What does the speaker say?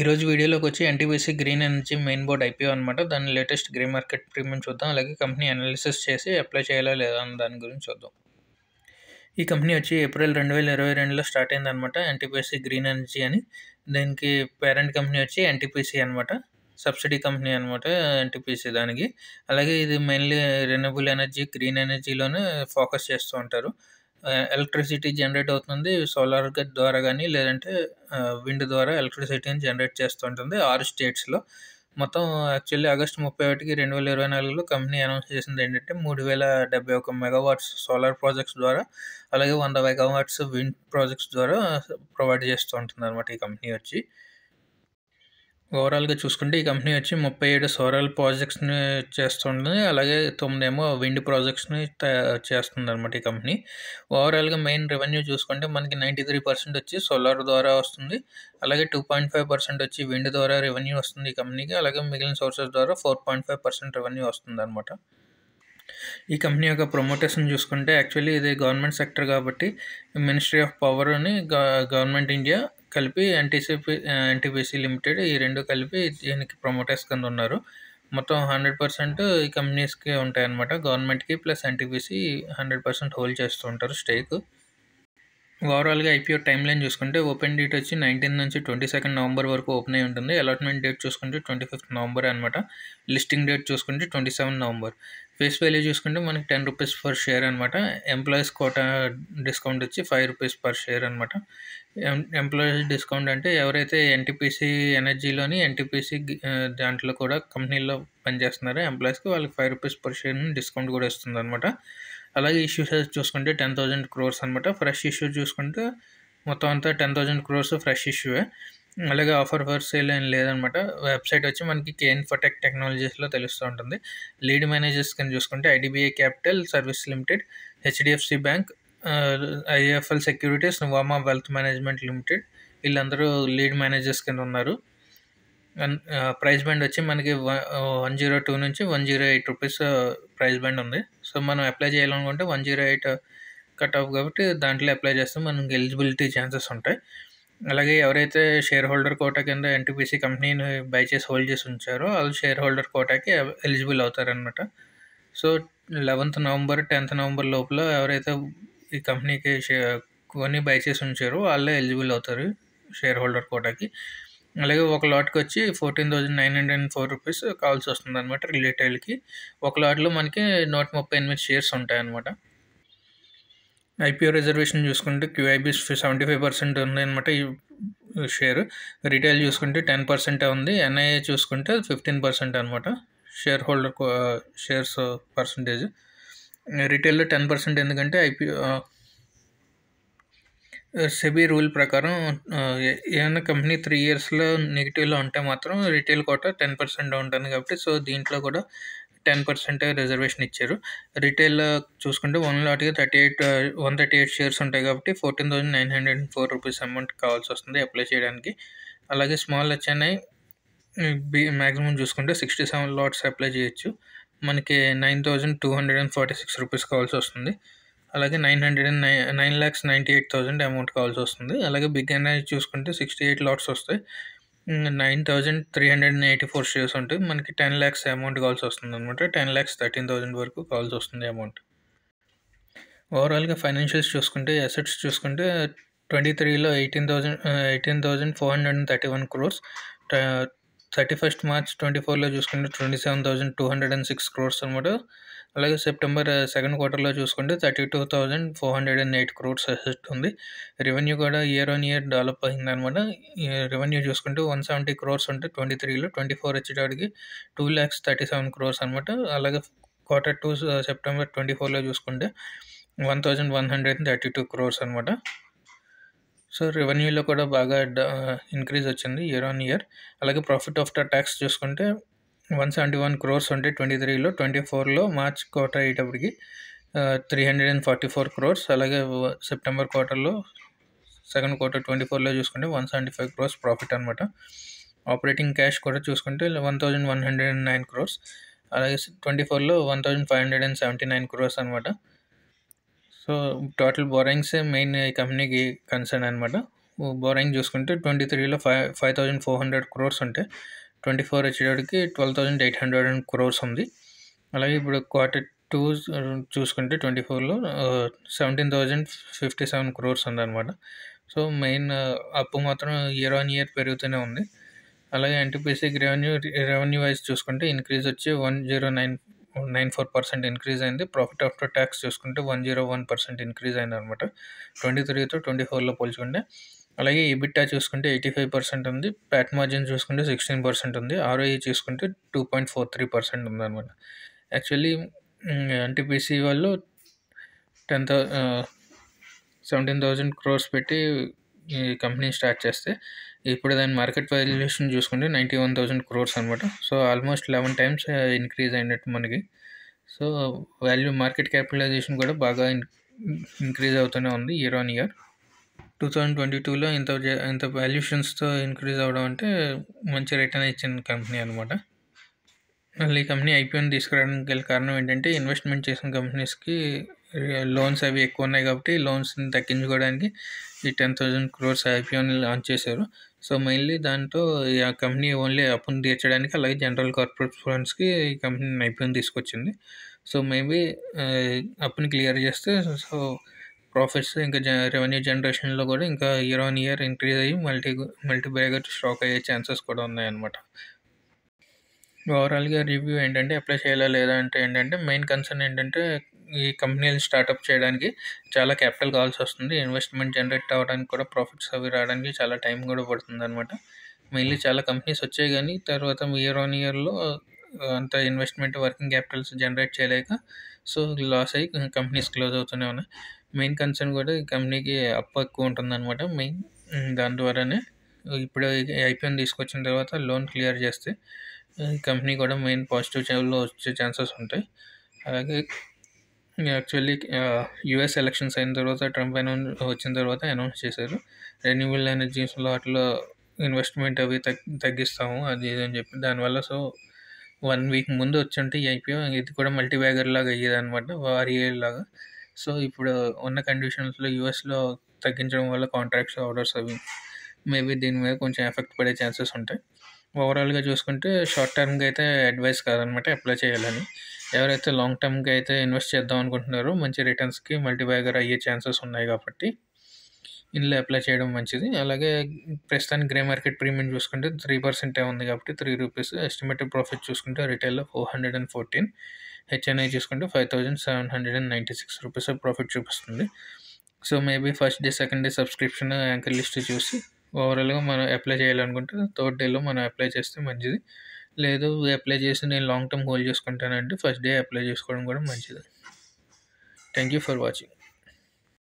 ఈరోజు వీడియోలోకొచ్చి NTPC green energy main board IPO అనమాట. దాని లేటెస్ట్ గ్రే మార్కెట్ ప్రీమియం చూద్దాం. అలాగే కంపెనీ అనాలిసిస్ చేసి అప్లై చేయాలా లేదా అన్న దాని గురించి చూద్దాం. ఈ కంపెనీ వచ్చి ఏప్రిల్ 2022లో స్టార్ట్ అయిందనమాట. ఎన్టీపీసీ గ్రీన్ ఎనర్జీ అని. దీనికి పేరెంట్ కంపెనీ వచ్చి ఎన్టీపీసీ అనమాట. సబ్సిడీ కంపెనీ అనమాట ఎన్టీపీసీ దానికి. అలాగే ఇది మెయిన్లీ రెన్యూబుల్ ఎనర్జీ, గ్రీన్ ఎనర్జీలోనే ఫోకస్ చేస్తూ ఉంటారు. ఎలక్ట్రిసిటీ జనరేట్ అవుతుంది సోలార్ ద్వారా కానీ, లేదంటే విండ్ ద్వారా ఎలక్ట్రిసిటీని జనరేట్ చేస్తూ ఉంటుంది 6 స్టేట్స్లో. మొత్తం యాక్చువల్లీ ఆగస్టు 31, 2024లో కంపెనీ అనౌన్స్ చేసింది ఏంటంటే 3071 మెగావాట్స్ సోలార్ ప్రాజెక్ట్స్ ద్వారా, అలాగే 100 మెగావాట్స్ విండ్ ప్రాజెక్ట్స్ ద్వారా ప్రొవైడ్ చేస్తూ ఉంటుంది అనమాట ఈ కంపెనీ వచ్చి. ఓవరాల్గా చూసుకుంటే ఈ కంపెనీ వచ్చి 37 సోలార్ ప్రాజెక్ట్స్ని చేస్తుంది, అలాగే 9 ఏమో విండ్ ప్రాజెక్ట్స్ని చేస్తుంది అనమాట ఈ కంపెనీ. ఓవరాల్గా మెయిన్ రెవెన్యూ చూసుకుంటే మనకి 93% వచ్చి సోలార్ ద్వారా వస్తుంది, అలాగే 2.5% వచ్చి విండ్ ద్వారా రెవెన్యూ వస్తుంది ఈ కంపెనీకి, అలాగే మిగిలిన సోర్సెస్ ద్వారా 4.5% రెవెన్యూ వస్తుంది అనమాట. ఈ కంపెనీ యొక్క ప్రమోటర్స్ని చూసుకుంటే యాక్చువల్లీ ఇది గవర్నమెంట్ సెక్టర్ కాబట్టి మినిస్ట్రీ ఆఫ్ పవర్ అని గవర్నమెంట్ ఇండియా కలిపి ఎన్టీపీసీ లిమిటెడ్ ఈ రెండు కలిపి దీనికి ప్రమోటర్స్ కింద ఉన్నారు. మొత్తం 100% ఈ కంపెనీస్కి ఉంటాయన్నమాట. గవర్నమెంట్కి ప్లస్ ఎన్టీపీసీ 100% హోల్డ్ చేస్తూ ఉంటారు స్టేక్. ఓవరాల్గా ఐపీఓ టైం లైన్ చూసుకుంటే ఓపెన్ డేట్ వచ్చి 19 నుంచి 22 నవంబర్ వరకు ఓపెన్ అయి ఉంటుంది. అలాట్మెంట్ డేట్ చూసుకుంటే 25 నవంబర్ అనమాట. లిస్టింగ్ డేట్ చూసుకుంటే 27 నవంబర్. ఫేస్ వాల్యూ చూసుకుంటే మనకి 10 రూపీస్ పర్ షేర్ అనమాట. ఎంప్లాయీస్ కోటా డిస్కౌంట్ వచ్చి 5 రూపీస్ పర్ షేర్ అనమాట. ఎంప్లాయీస్ డిస్కౌంట్ అంటే ఎవరైతే ఎన్టీపీసీ ఎనర్జీలోని ఎన్టీపీసీ దాంట్లో కూడా కంపెనీలో పనిచేస్తున్నారో ఎంప్లాయీస్కి వాళ్ళకి 5 రూపీస్ పర్ షేర్ని డిస్కౌంట్ కూడా ఇస్తుంది అనమాట. అలాగే ఇష్యూస్ చూసుకుంటే 10,000 crores అనమాట. ఫ్రెష్ ఇష్యూ చూసుకుంటే మొత్తం అంతా 10,000 crores ఫ్రెష్ ఇష్యూవే. అలాగే ఆఫర్ ఫర్ సేల్ ఏం లేదనమాట. వెబ్సైట్ వచ్చి మనకి కేఇన్ఫోటెక్ టెక్నాలజీస్లో తెలుస్తూ ఉంటుంది. లీడ్ మేనేజర్స్ కింద చూసుకుంటే IDBI capital service limited, HDFC bank, IFL securities, Nuvama wealth management limited వీళ్ళందరూ లీడ్ మేనేజర్స్ కింద ఉన్నారు. ప్రైస్ బ్యాండ్ వచ్చి మనకి 102 నుంచి 108 రూపీస్ ప్రైస్ బ్యాండ్ ఉంది. సో మనం అప్లై చేయాలనుకుంటే 108 కట్ ఆఫ్ కాబట్టి దాంట్లో అప్లై చేస్తే మనకి ఎలిజిబిలిటీ ఛాన్సెస్ ఉంటాయి. అలాగే ఎవరైతే షేర్ హోల్డర్ కోటా కింద ఎన్టీపీసీ కంపెనీని బై చేసి హోల్డ్ చేసి ఉంచారో వాళ్ళు షేర్ హోల్డర్ కోటాకి ఎలిజిబుల్ అవుతారనమాట. So 11th November 10th November లోపల ఎవరైతే ఈ కంపెనీకి కొని బై చేసి ఉంచారో వాళ్ళే ఎలిజిబుల్ అవుతారు షేర్ హోల్డర్ కోటాకి. అలాగే ఒక లాట్కి వచ్చి 14,904 రూపీస్ కావాల్సి వస్తుంది అనమాట రిలేటైల్కి. ఒక లాట్లో మనకి 138 షేర్స్ ఉంటాయన్నమాట. ఐపీఓ రిజర్వేషన్ చూసుకుంటే క్యూఐబీ 75% ఉంది అనమాట ఈ షేర్. రిటైల్ చూసుకుంటే 10% ఉంది. ఎన్ఐఏ చూసుకుంటే 15% అనమాట షేర్ హోల్డర్ షేర్స్ పర్సంటేజ్. రిటైల్లో 10% ఎందుకంటే సెబీ రూల్ ప్రకారం ఏదైనా కంపెనీ 3 ఇయర్స్లో నెగిటివ్లో ఉంటే మాత్రం రిటైల్ కోటా 10% ఉంటుంది కాబట్టి సో దీంట్లో కూడా 10% రిజర్వేషన్ ఇచ్చారు. రిటైల్లో చూసుకుంటే 1 లాట్కి 138 షేర్స్ ఉంటాయి కాబట్టి 14,904 రూపీస్ అమౌంట్ కావాల్సి వస్తుంది అప్లై చేయడానికి. అలాగే స్మాల్ హెచ్ఎన్ఐ మ్యాక్సిమం చూసుకుంటే 67 లాట్స్ అప్లై చేయొచ్చు. మనకి 9,246 రూపీస్ కావాల్సి వస్తుంది. అలాగే 9,98,000 అమౌంట్ కావాల్సి వస్తుంది. అలాగే బిగ్ ఎన్ఐ చూసుకుంటే 68 లాట్స్ వస్తాయి, 9,384 షేర్స్ ఉంటాయి. మనకి 10 lakhs అమౌంట్ కావాల్సి వస్తుంది అనమాట. 10,13,000 వరకు కావాల్సి వస్తుంది అమౌంట్. ఓవరాల్గా ఫైనాన్షియల్స్ చూసుకుంటే అసెట్స్ చూసుకుంటే 23లో 18,431 crores, 31st March 2024లో చూసుకుంటే 27,206 crores అనమాట. అలాగే సెప్టెంబర్ 2nd quarterలో చూసుకుంటే 32,408 crores అసెట్ ఉంది. రెవెన్యూ కూడా ఇయర్ ఆన్ ఇయర్ డెవలప్ అయిందనమాట. రెవెన్యూ చూసుకుంటే 170 crores ఉంటే 23లో, 24 వచ్చేటప్పటికి 2,37 crores అనమాట. అలాగే Q2 సెప్టెంబర్ 24లో చూసుకుంటే 1,132 crores అనమాట. సో రెవెన్యూలో కూడా బాగా ఇంక్రీజ్ వచ్చింది ఇయర్ ఆన్ ఇయర్. అలాగే ప్రాఫిట్ ఆఫ్టర్ ట్యాక్స్ చూసుకుంటే 171 crores ఉంటే 23లో, 24లో మార్చ్ క్వార్టర్ అయ్యేటప్పటికి 344 crores. అలాగే సెప్టెంబర్ క్వార్టర్లో 2nd quarter 24లో చూసుకుంటే 175 crores ప్రాఫిట్ అనమాట. ఆపరేటింగ్ క్యాష్ కూడా చూసుకుంటే 1,109 crores. అలాగే 24లో 1,579 crores అనమాట. సో టోటల్ బోరింగ్స్ మెయిన్ ఈ కంపెనీకి కన్సర్న్ అనమాట. బోరింగ్ చూసుకుంటే 23లో 5400 క్రోర్స్ ఉంటే 24 వచ్చేటప్పటికి 12,800 క్రోర్స్ ఉంది. అలాగే ఇప్పుడు Q2 చూసుకుంటే 24లో 17,057 క్రోర్స్ ఉందన్నమాట. సో మెయిన్ అప్పు మాత్రం ఇయర్ ఆన్ ఇయర్ పెరుగుతూనే ఉంది. అలాగే ఎన్టీపీసీకి రెవెన్యూ వైజ్ చూసుకుంటే ఇంక్రీజ్ వచ్చి 109.94% ఇంక్రీజ్ అయింది. ప్రాఫిట్ ఆఫ్టర్ ట్యాక్స్ చూసుకుంటే 101% ఇంక్రీజ్ అయింది అనమాట 23తో 24లో పోల్చుకుంటే. అలాగే ఈబిట్టా చూసుకుంటే 85% ఉంది. ప్యాట్ మార్జిన్ చూసుకుంటే 16% ఉంది. ఆర్ఓఈ చూసుకుంటే 2.43% ఉందన్నమాట. యాక్చువల్లీ ఎన్టీపీసీ వాళ్ళు 17,000 క్రోర్స్ పెట్టి ఈ కంపెనీ స్టార్ట్ చేస్తే ఇప్పుడు దాని మార్కెట్ వాల్యుయేషన్ చూసుకుంటే 91,000 క్రోర్స్ అనమాట. సో ఆల్మోస్ట్ 11 times ఇంక్రీజ్ అయినట్టు మనకి. సో మార్కెట్ క్యాపిటలైజేషన్ కూడా బాగా ఇంక్రీజ్ అవుతూనే ఉంది ఇయర్ ఆన్ ఇయర్. 2022లో ఇంత వాల్యుయేషన్స్తో ఇంక్రీజ్ అవ్వడం అంటే మంచి రిటర్న్ ఇచ్చిన కంపెనీ అనమాట. మళ్ళీ ఈ కంపెనీ ఐపీఓని తీసుకురావడానికి గల కారణం ఏంటంటే ఇన్వెస్ట్మెంట్ చేసిన కంపెనీస్కి లోన్స్ అవి ఎక్కువ ఉన్నాయి కాబట్టి లోన్స్ని తగ్గించుకోవడానికి ఈ 10,000 క్రోర్స్ ఐపీఓని లాంచ్ చేశారు. సో మెయిన్లీ దాంతో ఈ కంపెనీ ఓన్లీ అప్పును తీర్చడానికి అలాగే జనరల్ కార్పొరేట్ ఫండ్స్కి ఈ కంపెనీ ఐపీఓని తీసుకొచ్చింది. సో మేబీ అప్పుని క్లియర్ చేస్తే సో ప్రాఫిట్స్ ఇంకా రెవెన్యూ జనరేషన్లో కూడా ఇంకా ఇయర్ ఆన్ ఇయర్ ఇంక్రీజ్ అయ్యి మల్టీ బ్యాగర్ స్టాక్ అయ్యే ఛాన్సెస్ కూడా ఉన్నాయన్నమాట. ఓవరాల్గా రివ్యూ ఏంటంటే అప్లై చేయాలా లేదా అంటే ఏంటంటే మెయిన్ కన్సర్న్ ఏంటంటే ఈ కంపెనీలు స్టార్ట్అప్ చేయడానికి చాలా క్యాపిటల్ కావాల్సి వస్తుంది. ఇన్వెస్ట్మెంట్ జనరేట్ అవ్వడానికి కూడా ప్రాఫిట్స్ అవి రావడానికి చాలా టైం కూడా పడుతుంది అనమాట. మెయిన్లీ చాలా కంపెనీస్ వచ్చాయి కానీ తర్వాత ఇయర్ ఆన్ ఇయర్లో అంత ఇన్వెస్ట్మెంట్ వర్కింగ్ క్యాపిటల్స్ జనరేట్ చేయలేక సో లాస్ అయ్యి కంపెనీస్ క్లోజ్ అవుతూనే ఉన్నాయి. మెయిన్ కన్సర్న్ కూడా ఈ కంపెనీకి అప్పు ఎక్కువ ఉంటుందన్నమాట. మెయిన్ దాని ద్వారానే ఇప్పుడు ఐపీఓని తీసుకొచ్చిన తర్వాత లోన్ క్లియర్ చేస్తే ఈ కంపెనీ కూడా మెయిన్ పాజిటివ్ లెవెల్లో వచ్చే ఛాన్సెస్ ఉంటాయి. అలాగే యాక్చువల్లీ యూఎస్ ఎలక్షన్స్ అయిన తర్వాత ట్రంప్ వచ్చిన తర్వాత అనౌన్స్ చేశారు రెన్యూవబుల్ ఎనర్జీస్లో అట్లా ఇన్వెస్ట్మెంట్ అవి తగ్గిస్తాము అది ఇది అని చెప్పి. దానివల్ల సో 1 week ముందు వచ్చుంటే ఈ ఐపీఓ ఇది కూడా మల్టీ బ్యాగర్ లాగా అయ్యేది అనమాట, వారియర్ లాగా. సో ఇప్పుడు ఉన్న కండిషన్స్లో యూఎస్లో తగ్గించడం వల్ల కాంట్రాక్ట్స్ ఆర్డర్స్ అవి మేబీ దీని మీద కొంచెం ఎఫెక్ట్ పడే ఛాన్సెస్ ఉంటాయి. ఓవరాల్గా చూసుకుంటే షార్ట్ టర్మ్గా అయితే అడ్వైస్ కాదనమాట అప్లై చేయాలని. ఎవరైతే లాంగ్ టర్మ్గా అయితే ఇన్వెస్ట్ చేద్దాం అనుకుంటున్నారో మంచి రిటర్న్స్కి మల్టీ బ్యాగర్ అయ్యే ఛాన్సెస్ ఉన్నాయి కాబట్టి ఇందులో అప్లై చేయడం మంచిది. అలాగే ప్రస్తుతానికి గ్రే మార్కెట్ ప్రీమియం చూసుకుంటే 3% ఉంది కాబట్టి ₹3. ఎస్టిమేటెడ్ ప్రాఫిట్ చూసుకుంటే రిటైల్లో 414, హెచ్ఎన్ఐ చూసుకుంటే ₹5,796 ప్రాఫిట్ చూపిస్తుంది. So maybe first day second day subscription anchor list చూసి ఓవరాల్గా మనం అప్లై చేయాలనుకుంటే థర్డ్ డేలో మనం అప్లై చేస్తే మంచిది. లేదు అప్లై చేసి నేను లాంగ్ టర్మ్ హోల్డ్ చేసుకుంటానంటే ఫస్ట్ డే అప్లై చేసుకోవడం కూడా మంచిది. Thank you for watching.